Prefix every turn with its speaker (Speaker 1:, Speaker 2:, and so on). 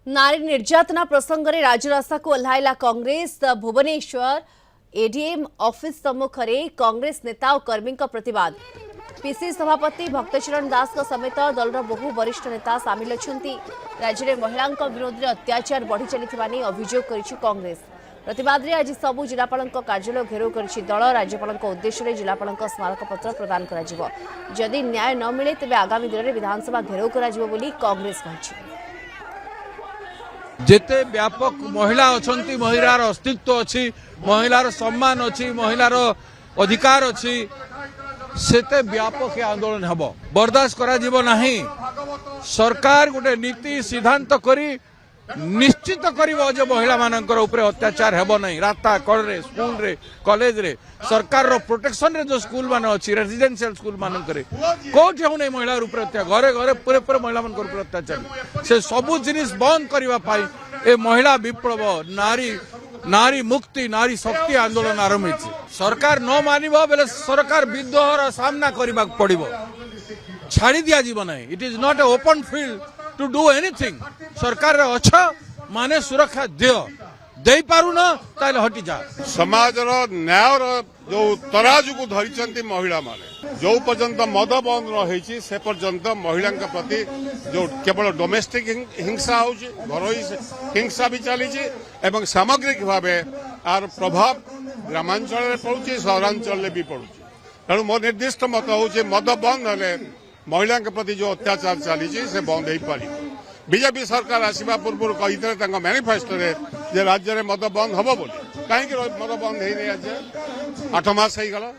Speaker 1: नारी निर्यातना प्रसंग में राजरास्ता को ओह्लाइला कांग्रेस। भुवनेश्वर एडीएम ऑफिस सम्मुख में कांग्रेस नेता और कर्मी प्रतिवाद। पीसी सभापति भक्तचरण दास समेत दलर बहु वरिष्ठ नेता सामिल अछंती। राज्य में महिलाओं विरोध में अत्याचार बढ़ी चली अभियोग करिछि कांग्रेस। प्रतिवाद में आज सबु जिलापाल कार्यालय घेराव करिछि दल। राज्यपाल उद्देश्य जिलापाल स्मारक पत्र प्रदान करा। जदि न्याय न मिले तेज आगामी दिन में विधानसभा घेराव करा कांग्रेस कहिछि।
Speaker 2: जेते व्यापक महिला अच्छी महिलार अस्तित्व अच्छी महिलार सम्मान अच्छी महिलार अधिकार अच्छी सेते व्यापक आंदोलन हम बर्दाश्त करा जीवो नहीं। सरकार गोटे नीति सिद्धांत करी निश्चित करिवो जे महिला मानकर ऊपर अत्याचार हेबो नहीं। रास्ता कड़ रे स्कूल रे कॉलेज रे सरकार रो प्रोटेक्शन रे जो स्कूल मान अच्छी रेजिडेंशियल स्कूल मान करे कोठी हो नहीं महिला ऊपर अत्याचार घरे घरे पूरे पूरे महिला मान ऊपर अत्याचार से सबु जिनिस बंद करबा पाई ए महिला विप्लव नारी मुक्ति नारी शक्ति आंदोलन आरंभ होइछि। सरकार न मानिबो बेले सरकार विद्रोहर सामना करबा पड़िबो। छाड़ी दिया जीवन नहीं। It is not a open field to do anything. सरकार अच्छा माने सुरक्षा दियो दे पारु न ताले हटी जा।
Speaker 3: समाज न्याय जो तराजू को धरी महिला माने जो पर्यंत मद बंद न से पर्यंत महिला प्रति जो केवल डोमेस्टिक हिंसा हो घरोई हिंसा भी चली एवं सामग्रिक भाव आर प्रभाव ग्रामांचल पड़ुची सहरांचल भी पड़ुची। तेणु मोर निर्दिष्ट मत हूँ मद बंद हेले महिला प्रति जो अत्याचार चली से बंद हो पार। बीजेपी सरकार आसवा पूर्व कही मैनिफेस्टो राज्य में मद बंद हम बोली कहीं मद बंद हो 8 मास हो गला।